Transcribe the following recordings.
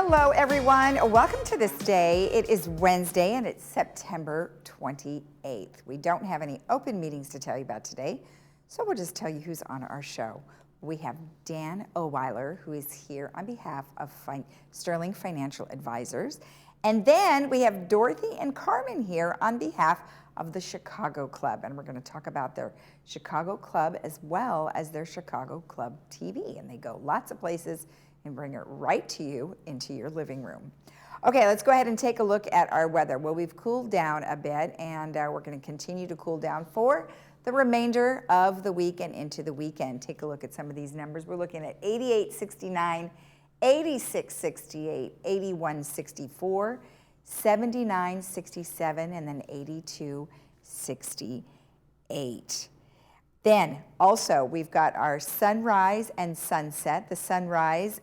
Hello, everyone. Welcome to This Day. It is Wednesday, and it's September 28th. We don't have any open meetings to tell you about today, so we'll just tell you who's on our show. We have Dan Oweiler, who is here on behalf of Sterling Financial Advisors. And then we have Dorothy and Carmen here on behalf of the Chicago Club. And we're going to talk about their Chicago Club as well as their Chicago Club TV. And they go lots of places and bring it right to you into your living room. Okay, let's go ahead and take a look at our weather. Well, we've cooled down a bit, and we're going to continue to cool down for the remainder of the week and into the weekend. Take a look at some of these numbers. We're looking at 88.69, 86.68, 81.64, 79.67, and then 82.68. Then also we've got our sunrise and sunset. The sunrise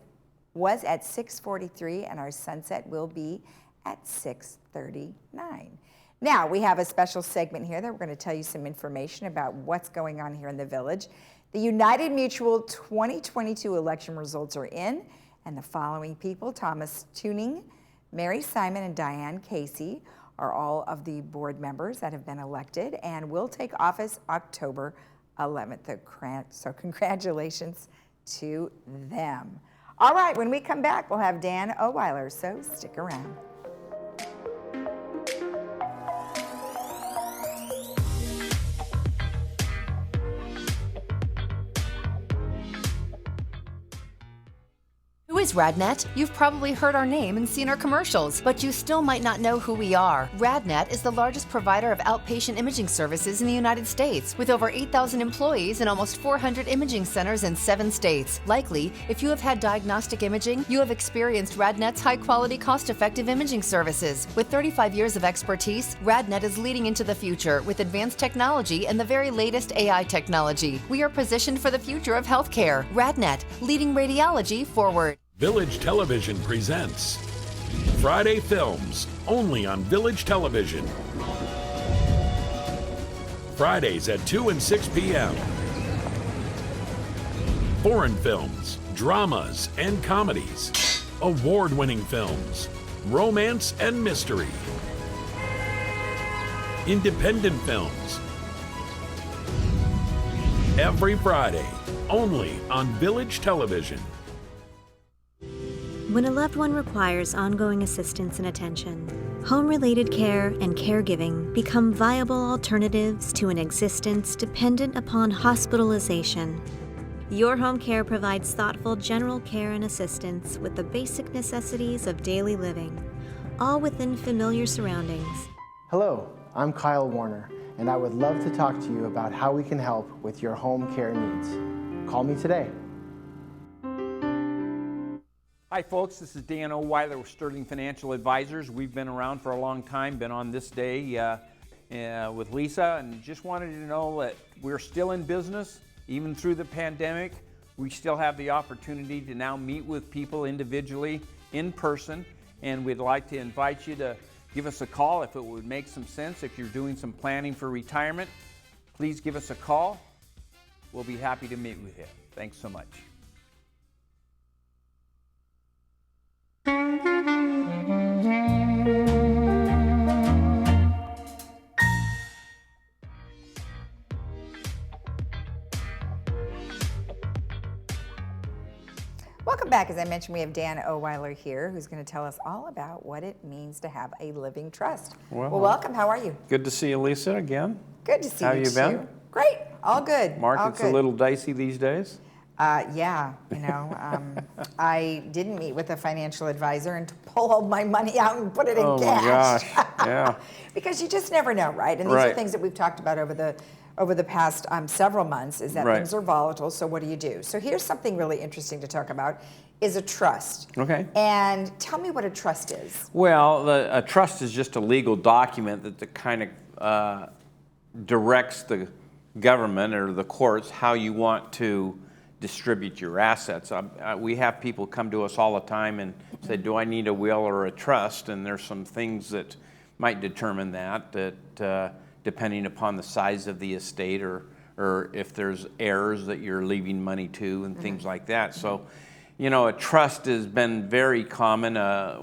was at 6:43 and our sunset will be at 6:39. Now we have a special segment here that we're going to tell you some information about what's going on here in the village. The United Mutual 2022 election results are in, and the following people, Thomas Tuning, Mary Simon, and Diane Casey, are all of the board members that have been elected and will take office October 11th. So congratulations to them. All right, when we come back, we'll have Dan Oweiler, so stick around. Who is RadNet? You've probably heard our name and seen our commercials, but you still might not know who we are. RadNet is the largest provider of outpatient imaging services in the United States, with over 8,000 employees and almost 400 imaging centers in 7 states. Likely, if you have had diagnostic imaging, you have experienced RadNet's high-quality, cost-effective imaging services. With 35 years of expertise, RadNet is leading into the future with advanced technology and the very latest AI technology. We are positioned for the future of healthcare. RadNet, leading radiology forward. Village Television presents Friday Films, only on Village Television. Fridays at 2 and 6 p.m. Foreign films, dramas, and comedies. Award-winning films, romance and mystery. Independent films. Every Friday, only on Village Television. When a loved one requires ongoing assistance and attention, home-related care and caregiving become viable alternatives to an existence dependent upon hospitalization. Your home care provides thoughtful general care and assistance with the basic necessities of daily living, all within familiar surroundings. Hello, I'm Kyle Warner, and I would love to talk to you about how we can help with your home care needs. Call me today. Hi folks, this is Dan Oweiler with Sterling Financial Advisors. We've been around for a long time, been on This Day with Lisa, and just wanted you to know that we're still in business, even through the pandemic. We still have the opportunity to now meet with people individually, in person, and we'd like to invite you to give us a call if it would make some sense. If you're doing some planning for retirement, please give us a call. We'll be happy to meet with you. Thanks so much. Welcome back. As I mentioned, we have Dan Oweiler here, who's going to tell us all about what it means to have a living trust. Well, welcome. How are you? Good to see you, Lisa, again. Good to see you, How you been? Too. Great. All good. Market's all good. a little dicey these days. Yeah, I didn't meet with a financial advisor and pull all my money out and put it in cash. Oh my gosh, yeah. Because you just never know, right? And these are things that we've talked about over the past several months, is that things are volatile, so what do? So here's something really interesting to talk about, is a trust. Okay. And tell me what a trust is. Well, a trust is just a legal document that kind of directs the government or the courts how you want to distribute your assets. We have people come to us all the time and say, do I need a will or a trust? And there's some things that might determine that depending upon the size of the estate or if there's heirs that you're leaving money to and things like that. So You know, a trust has been very common.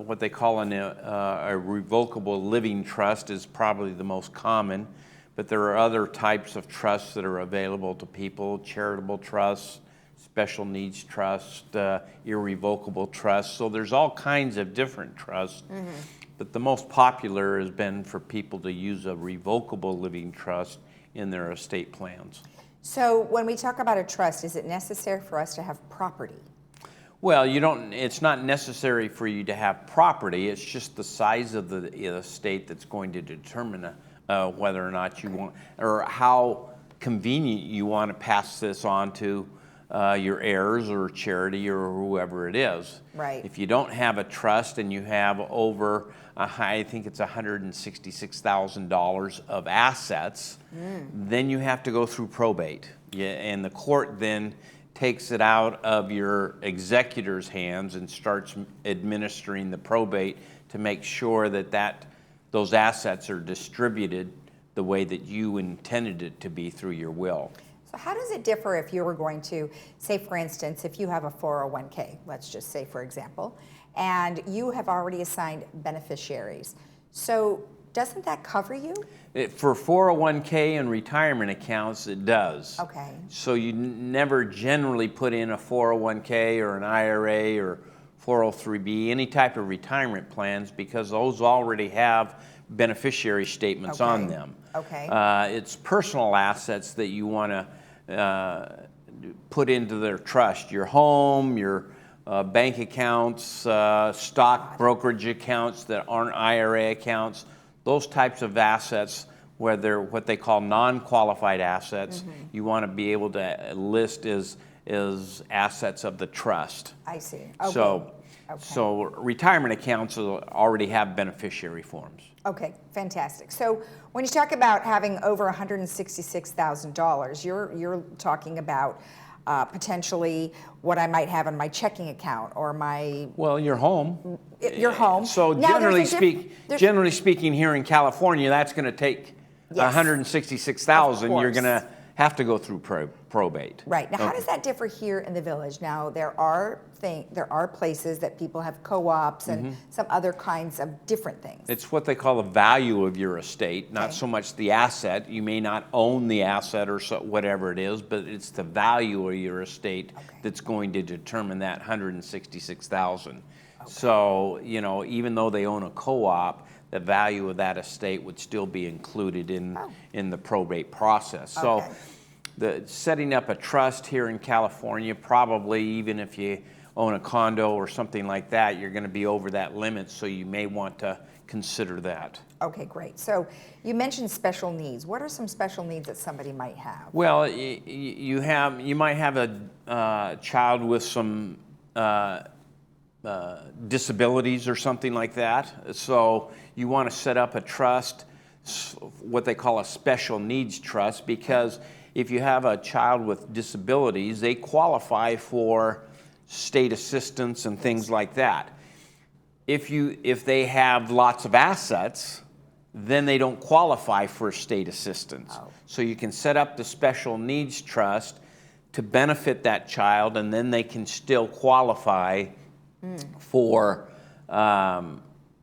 What they call a revocable living trust is probably the most common, but there are other types of trusts that are available to people: charitable trusts, special needs trust, irrevocable trust. So there's all kinds of different trusts, but the most popular has been for people to use a revocable living trust in their estate plans. So when we talk about a trust, is it necessary for us to have property? Well, it's not necessary for you to have property. It's just the size of the estate that's going to determine whether or not you want, or how convenient you want to pass this on to your heirs or charity or whoever it is. Right. If you don't have a trust and you have over, I think it's $166,000 of assets, then you have to go through probate. Yeah, and the court then takes it out of your executor's hands and starts administering the probate to make sure that those assets are distributed the way that you intended it to be through your will. So how does it differ if you were going to, say for instance, if you have a 401k, let's just say for example, and you have already assigned beneficiaries. So doesn't that cover you? For 401k and retirement accounts, it does. Okay. So you never generally put in a 401k or an IRA or 403b, any type of retirement plans, because those already have beneficiary statements on them. Okay. It's personal assets that you want to put into their trust. Your home, your bank accounts, stock brokerage accounts that aren't IRA accounts, those types of assets, where they're what they call non-qualified assets, you want to be able to list as assets of the trust. I see. Okay. So retirement accounts already have beneficiary forms. Okay, fantastic. So when you talk about having over $166,000, you're talking about potentially what I might have in my checking account or my... Well, your home. Your home. So Now, generally speaking, here in California, that's going to take $166,000. You're going to have to go through probate. Right. Now, how does that differ here in the village? Now, there are places that people have co-ops and some other kinds of different things. It's what they call the value of your estate, not so much the asset. You may not own the asset or whatever it is, but it's the value of your estate that's going to determine that $166,000. So, you know, even though they own a co-op, the value of that estate would still be included in the probate process. So setting up a trust here in California, probably even if you own a condo or something like that, you're going to be over that limit, so you may want to consider that. Okay, great. So you mentioned special needs. What are some special needs that somebody might have? Well, you might have a child with some disabilities or something like that. So you want to set up a trust, what they call a special needs trust, because if you have a child with disabilities, they qualify for state assistance and things like that. If they have lots of assets, then they don't qualify for state assistance. So you can set up the special needs trust to benefit that child, and then they can still qualify for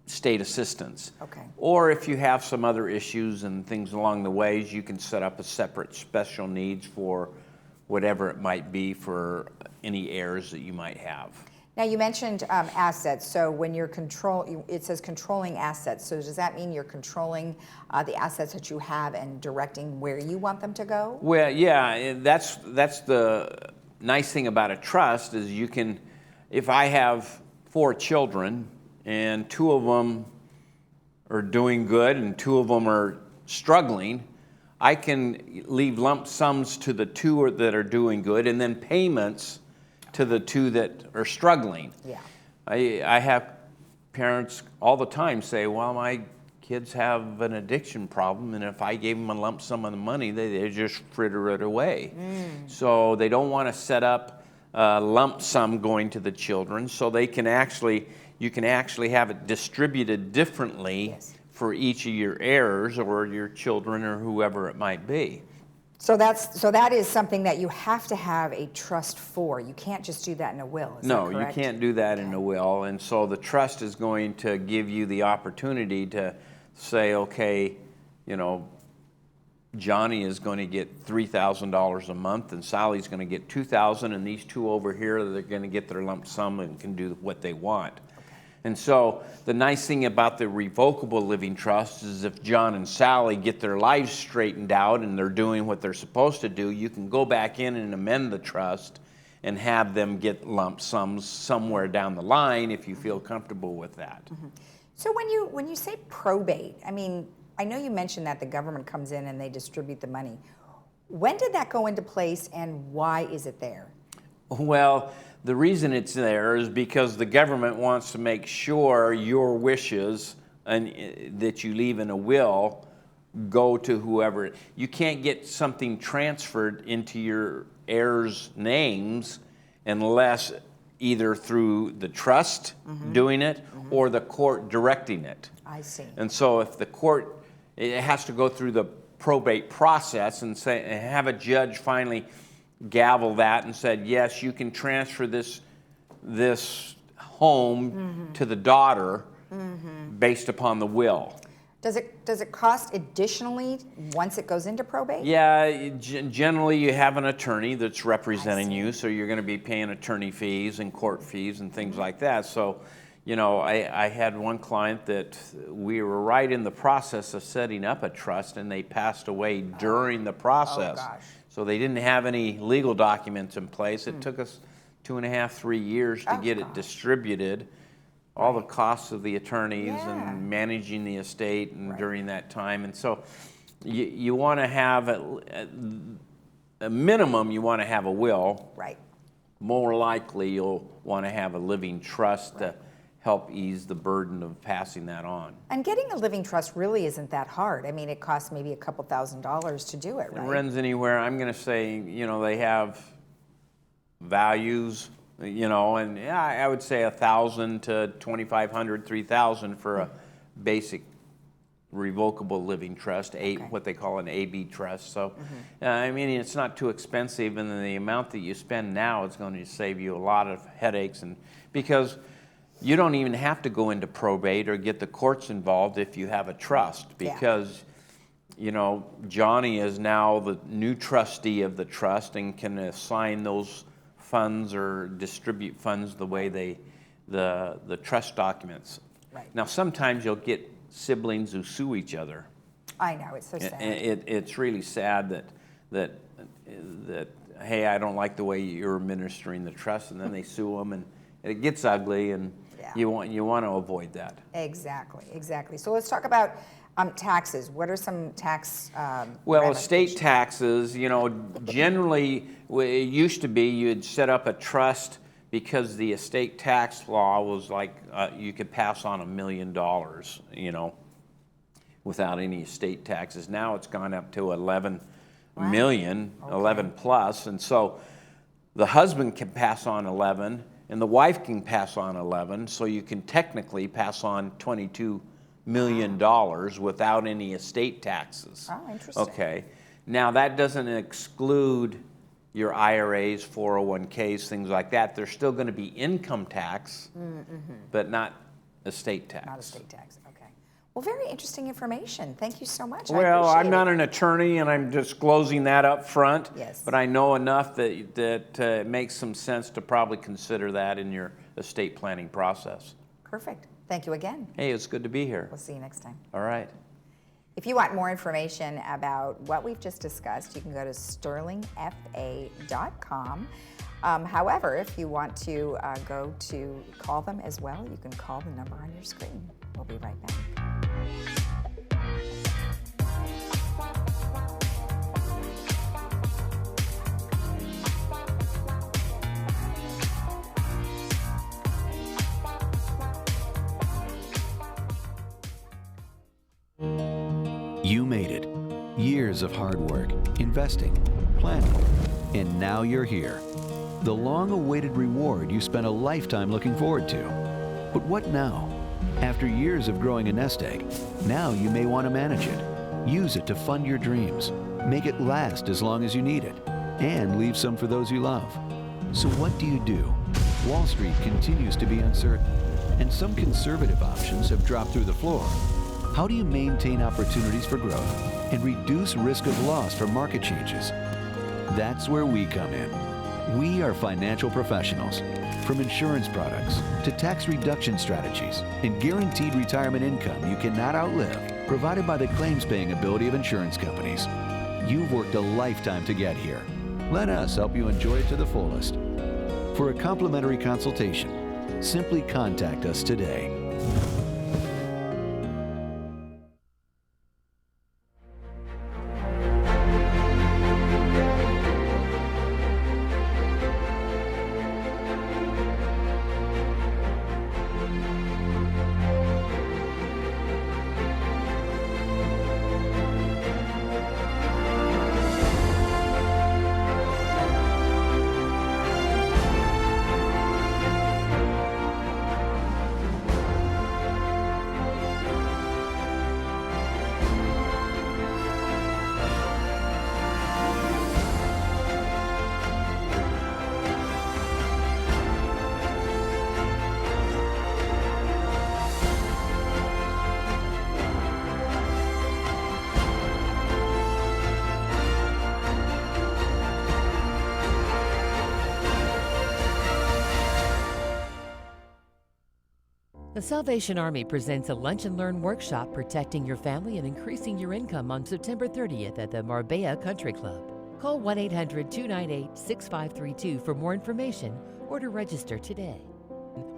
state assistance. Or if you have some other issues and things along the ways, you can set up a separate special needs for whatever it might be for any heirs that you might have. Now you mentioned assets. So when you're it says controlling assets. So does that mean you're controlling the assets that you have and directing where you want them to go? Well, yeah, that's the nice thing about a trust is you can, if I have 4 children and 2 of them are doing good and 2 of them are struggling, I can leave lump sums to the 2 that are doing good and then payments to the 2 that are struggling. Yeah. I have parents all the time say, well, my kids have an addiction problem, and if I gave them a lump sum of the money, they just fritter it away. So they don't want to set up a lump sum going to the children, so you can actually have it distributed differently for each of your heirs or your children or whoever it might be. So that is something that you have to have a trust for. You can't just do that in a will, is that No, correct? you can't do that in a will, and so the trust is going to give you the opportunity to say, okay, you know, Johnny is going to get $3,000 a month, and Sally's going to get $2,000, and these two over here, they're going to get their lump sum and can do what they want. And so the nice thing about the revocable living trust is if John and Sally get their lives straightened out and they're doing what they're supposed to do, you can go back in and amend the trust and have them get lump sums somewhere down the line if you feel comfortable with that. Mm-hmm. So when you say probate, I mean, I know you mentioned that the government comes in and they distribute the money. When did that go into place and why is it there? Well, the reason it's there is because the government wants to make sure your wishes and that you leave in a will go to whoever. You can't get something transferred into your heirs' names unless either through the trust doing it or the court directing it. I see. And so if the court, it has to go through the probate process and say, and have a judge finally gavel that and said, yes, you can transfer this home to the daughter based upon the will. Does it cost additionally once it goes into probate? Yeah, generally you have an attorney that's representing you, so you're going to be paying attorney fees and court fees and things like that. So, you know, I had one client that we were right in the process of setting up a trust and they passed away during the process. Oh, gosh. So they didn't have any legal documents in place. It took us 2.5, 3 years to get it distributed. All the costs of the attorneys and managing the estate and during that time. And so you want to have a minimum, you want to have a will. Right. More likely you'll want to have a living trust to help ease the burden of passing that on. And getting a living trust really isn't that hard. I mean, it costs maybe a couple $1,000s to do it, right? It runs anywhere. I'm going to say, you know, they have values, you know, and yeah, I would say $1,000 to $2,500, $3,000 for a basic revocable living trust, what they call an AB trust. So, I mean, it's not too expensive, and the amount that you spend now is going to save you a lot of headaches, and because you don't even have to go into probate or get the courts involved if you have a trust, because you know, Johnny is now the new trustee of the trust and can assign those funds or distribute funds the way the trust documents. Right. Now, sometimes you'll get siblings who sue each other. I know, it's so sad. It's really sad that hey, I don't like the way you're administering the trust, and then they sue them, and it gets ugly, and you want to avoid that. Exactly. So let's talk about taxes. What are some tax well, estate taxes, you know, generally, it used to be you'd set up a trust because the estate tax law was like you could pass on $1 million, you know, without any estate taxes. Now it's gone up to 11 million, 11 plus, and so the husband can pass on 11 and the wife can pass on 11, so you can technically pass on $22 million without any estate taxes. Oh, interesting. Okay. Now that doesn't exclude your IRAs, 401ks, things like that. There's still going to be income tax, but not estate tax. Not estate tax, okay. Well, very interesting information. Thank you so much. Well, I'm not an attorney, and I'm disclosing that up front. Yes. But I know enough that it makes some sense to probably consider that in your estate planning process. Perfect. Thank you again. Hey, it's good to be here. We'll see you next time. All right. If you want more information about what we've just discussed, you can go to sterlingfa.com. However, if you want to go to call them as well, you can call the number on your screen. We'll be right back. You made it. Years of hard work, investing, planning, and now you're here. The long-awaited reward you spent a lifetime looking forward to. But what now? After years of growing a nest egg, now you may want to manage it. Use it to fund your dreams. make it last as long as you need it, and leave some for those you love. So what do you do? Wall Street continues to be uncertain, and some conservative options have dropped through the floor. How do you maintain opportunities for growth and reduce risk of loss from market changes? That's where we come in. We are financial professionals. From insurance products to tax reduction strategies and guaranteed retirement income you cannot outlive, provided by the claims-paying ability of insurance companies. You've worked a lifetime to get here. Let us help you enjoy it to the fullest. For a complimentary consultation, simply contact us today. The Salvation Army presents a Lunch and Learn workshop protecting your family and increasing your income on September 30th at the Marbella Country Club. Call 1-800-298-6532 for more information or to register today.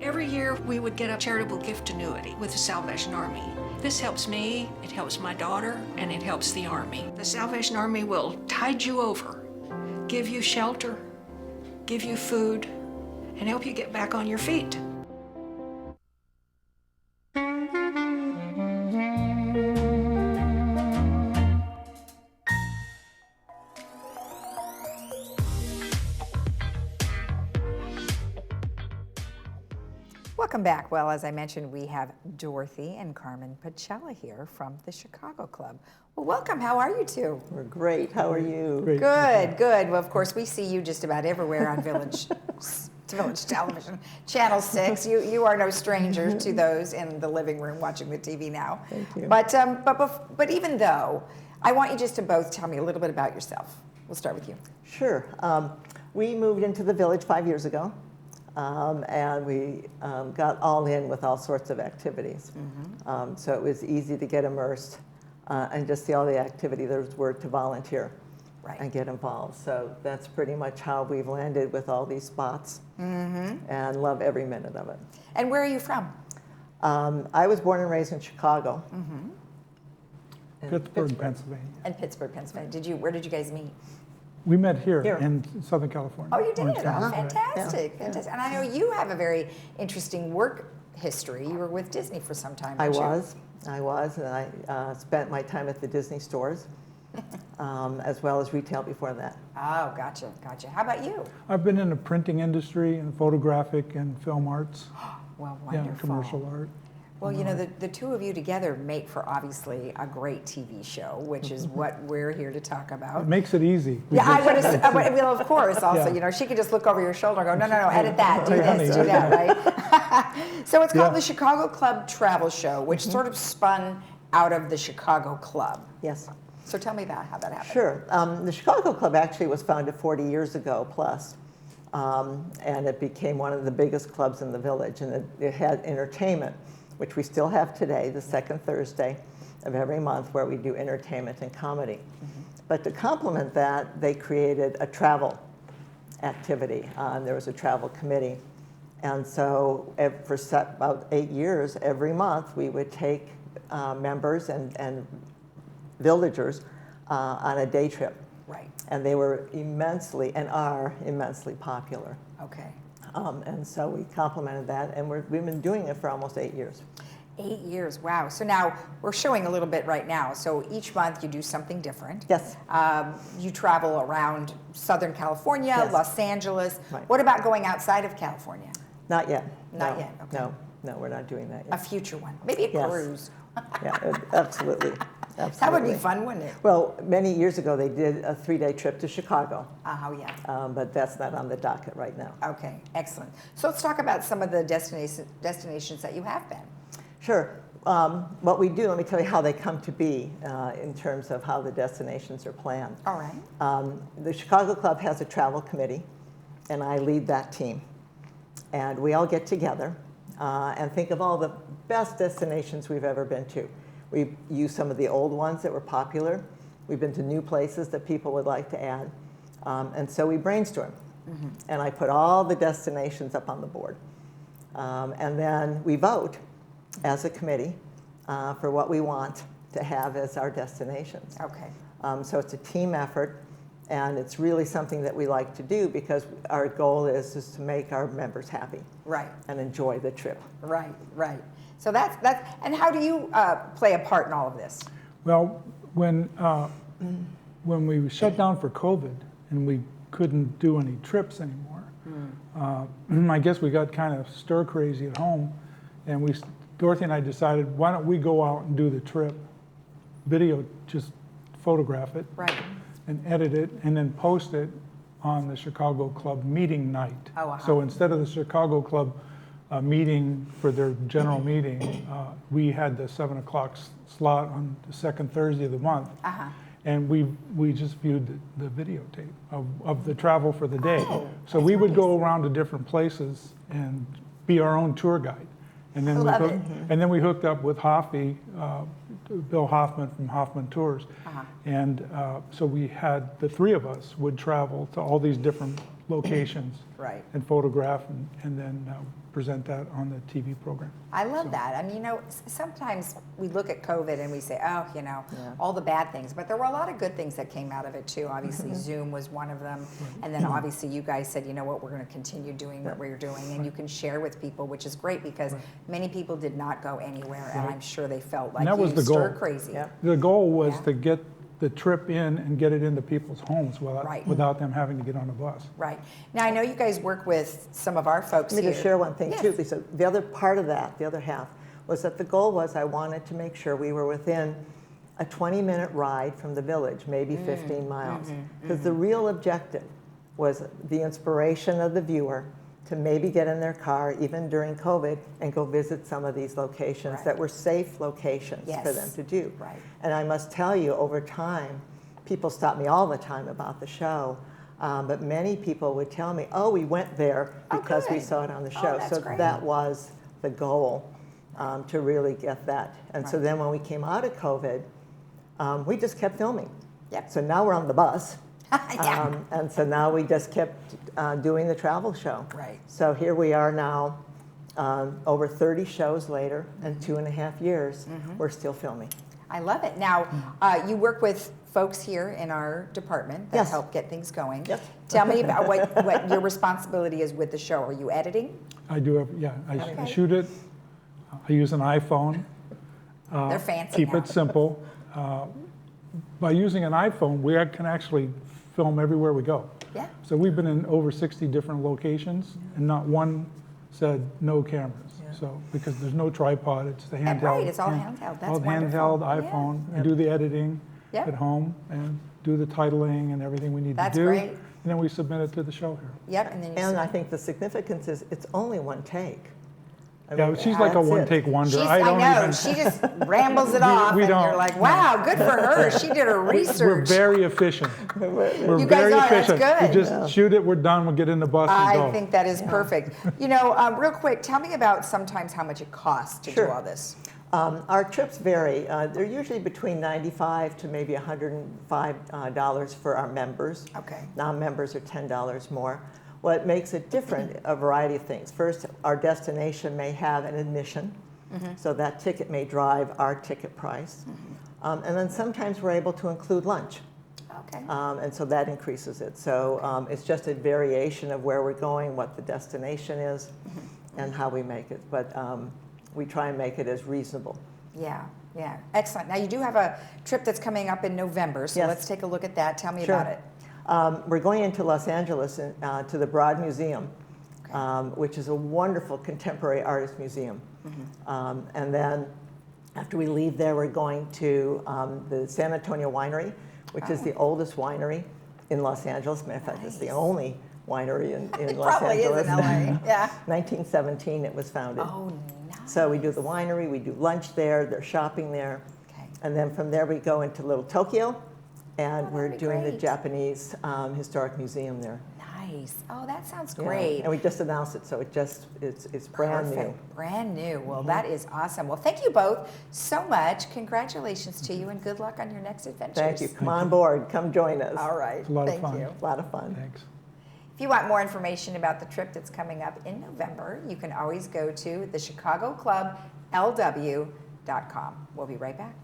Every year we would get a charitable gift annuity with the Salvation Army. This helps me, it helps my daughter, and it helps the Army. The Salvation Army will tide you over, give you shelter, give you food, and help you get back on your feet. Welcome back. Well, as I mentioned, we have Dorothy and Carmen Pacella here from the Chicago Club. Well, welcome. How are you two? We're great. How are you? Great. Good, good. Well, of course, we see you just about everywhere on Village Television, Channel 6. You are no stranger to those in the living room watching the TV now. Thank you. But even though, I want you just to both tell me a little bit about yourself. We'll start with you. Sure. We moved into the village 5 years ago. And we got all in with all sorts of activities. Mm-hmm. So it was easy to get immersed and just see all the activity. There's work to volunteer and get involved. So that's pretty much how we've landed with all these spots, and love every minute of it. And where are you from? I was born and raised in Chicago. In Pittsburgh, Pennsylvania. In Pittsburgh, Pennsylvania. Where did you guys meet? We met here in Southern California. Oh, you did? Oh, fantastic. Yeah. Fantastic. And I know you have a very interesting work history. You were with Disney for some time, weren't you? I was, and I spent my time at the Disney stores, as well as retail before that. Oh, gotcha. How about you? I've been in the printing industry and photographic and film arts. Well, wonderful. Yeah, commercial art. Well, you know, the two of you together make for obviously a great TV show, which is what we're here to talk about. It makes it easy. Yeah, I would have, well, of course, also, you know, she could just look over your shoulder and go, no, edit that, do this, do that, right? So it's called the Chicago Club Travel Show, which sort of spun out of the Chicago Club. Yes. So tell me how that happened. Sure. The Chicago Club actually was founded 40 years ago plus, and it became one of the biggest clubs in the village, and it had entertainment, which we still have today, the second Thursday of every month, where we do entertainment and comedy. But to complement that, they created a travel activity. There was a travel committee. And so for about 8 years, every month, we would take members and villagers on a day trip. Right. And they were immensely, and are immensely popular. Okay. And so we complemented that, and we've been doing it for almost 8 years. 8 years, wow. So now we're showing a little bit right now. So each month you do something different. Yes. You travel around Southern California, Yes. Los Angeles. Right. What about going outside of California? Not yet. Not yet, okay. No, we're not doing that A yet. future one, maybe a Yes. cruise Yeah, absolutely. Absolutely. That would be fun, wouldn't it? Well, many years ago, they did a 3-day trip to Chicago. Oh, yeah. But that's not on the docket right now. Okay, excellent. So let's talk about some of the destinations that you have been. Sure. What we do, let me tell you how they come to be in terms of how the destinations are planned. All right. The Chicago Club has a travel committee, and I lead that team. And we all get together and think of all the best destinations we've ever been to. We use some of the old ones that were popular. We've been to new places that people would like to add. And so we brainstorm. Mm-hmm. And I put all the destinations up on the board. And then we vote as a committee for what we want to have as our destinations. Okay. So it's a team effort, and it's really something that we like to do because our goal is to make our members happy. Right. And enjoy the trip. Right, right. So that's, and how do you play a part in all of this? Well, when we shut down for COVID and we couldn't do any trips anymore, I guess we got kind of stir crazy at home, and Dorothy and I decided, why don't we go out and do the trip, video, just photograph it, right, and edit it, and then post it on the Chicago Club meeting night. Oh, uh-huh. So instead of the Chicago Club meeting for their general meeting, we had the 7 o'clock slot on the second Thursday of the month. Uh-huh. And we just viewed the videotape of the travel for the day. So we would nice. Go around to different places and be our own tour guide. And then, and then we hooked up with Hoffy, Bill Hoffman from Hoffman Tours. Uh-huh. And so we had, the three of us would travel to all these different locations, right, and photograph and then present that on the TV program. I love that. I mean, you know, sometimes we look at COVID and we say, oh, you know, all the bad things, but there were a lot of good things that came out of it too. Obviously, Zoom was one of them. And then obviously you guys said, you know what, we're going to continue doing what we're doing, and you can share with people, which is great because many people did not go anywhere, and I'm sure they felt like you stir crazy. The goal was to get the trip in and get it into people's homes without them having to get on a bus. Right. Now, I know you guys work with some of our folks here. Let me just share one thing too, Lisa. The other part of that, the other half, was that the goal was I wanted to make sure we were within a 20-minute ride from the village, maybe 15 miles. Because the real objective was the inspiration of the viewer to maybe get in their car, even during COVID, and go visit some of these locations that were safe locations for them to do. Right. And I must tell you, over time, people stop me all the time about the show, but many people would tell me, oh, we went there because we saw it on the show. So that was the goal, to really get that. And so then when we came out of COVID, we just kept filming. So now we're on the bus. And so now we just kept doing the travel show. Right. So here we are now, over 30 shows later, and 2.5 years, we're still filming. I love it. Now, you work with folks here in our department that help get things going. Tell me about what your responsibility is with the show. Are you editing? I do have, I shoot it. I use an iPhone. They're fancy Keep now. it simple. By using an iPhone, we can actually film everywhere we go. Yeah. So we've been in over 60 different locations, and not one said no cameras. So because there's no tripod, it's the handheld. Right, it's all handheld. That's all wonderful. handheld iPhone. I do the editing at home and do the titling and everything we need to do. Great. And then we submit it to the show here. Yep. And I think the significance is it's only one take. Yeah, she's like a one-take wonder. I know. She just rambles it off, and you're like, wow, good for her. She did her research. We're very efficient. We're you very guys are, efficient. That's good. We just shoot it, we're done, we'll get in the bus and go. I think that is perfect. You know, real quick, tell me about sometimes how much it costs to do all this. Our trips vary. They're usually between $95 to maybe $105 for our members. Okay. Non-members are $10 more. What makes it different, a variety of things. First, our destination may have an admission, so that ticket may drive our ticket price. And then sometimes we're able to include lunch. Okay. And so that increases it. So it's just a variation of where we're going, what the destination is, and how we make it. But we try and make it as reasonable. Yeah, yeah. Excellent. Now, you do have a trip that's coming up in November, so let's take a look at that. Tell me about it. We're going into Los Angeles to the Broad Museum, which is a wonderful contemporary artist museum. And then After we leave there, we're going to the San Antonio Winery, which is the oldest winery in Los Angeles. Matter of fact, it's the only winery in Los Probably Angeles. is in LA, yeah. 1917 it was founded. Oh, nice. So we do the winery, we do lunch there, they're shopping there. Okay. And then from there we go into Little Tokyo, and we're be doing the great. Japanese Historic Museum there. Nice. Oh, that sounds Yeah. great. And we just announced it, so it's brand new. Perfect. Brand new. Well, that is awesome. Well, thank you both so much. Congratulations to you and good luck on your next adventures. Thank you. Come on board. Come join us. All right. It's a lot of Thank fun. you. A lot of fun. Thanks. If you want more information about the trip that's coming up in November, you can always go to thechicagoclublw.com. We'll be right back.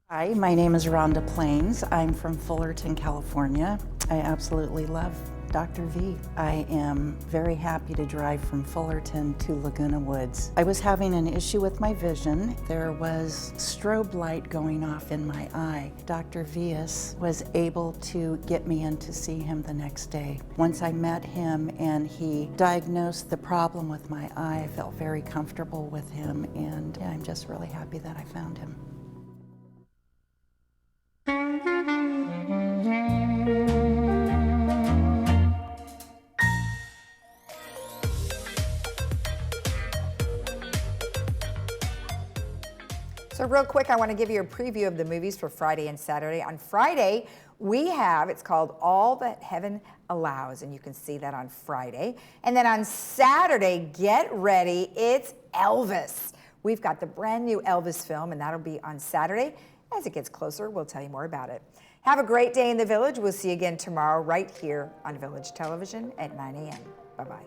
Hi, my name is Rhonda Plains. I'm from Fullerton, California. I absolutely love Dr. V. I am very happy to drive from Fullerton to Laguna Woods. I was having an issue with my vision. There was strobe light going off in my eye. Dr. Vias was able to get me in to see him the next day. Once I met him and he diagnosed the problem with my eye, I felt very comfortable with him, and I'm just really happy that I found him. So real quick, I want to give you a preview of the movies for Friday and Saturday. On Friday, we have, it's called All That Heaven Allows, and you can see that on Friday. And then on Saturday, get ready, it's Elvis. We've got the brand new Elvis film, and that'll be on Saturday. As it gets closer, we'll tell you more about it. Have a great day in the Village. We'll see you again tomorrow right here on Village Television at 9 a.m. Bye-bye.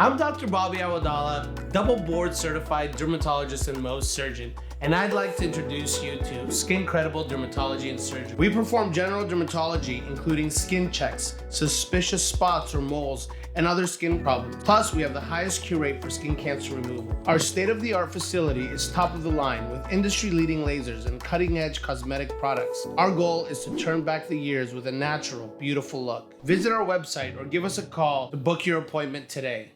I'm Dr. Bobby Awadala, double board certified dermatologist and Mohs surgeon, and I'd like to introduce you to Skin Credible Dermatology and Surgery. We perform general dermatology, including skin checks, suspicious spots or moles, and other skin problems. Plus, we have the highest cure rate for skin cancer removal. Our state-of-the-art facility is top of the line with industry-leading lasers and cutting-edge cosmetic products. Our goal is to turn back the years with a natural, beautiful look. Visit our website or give us a call to book your appointment today.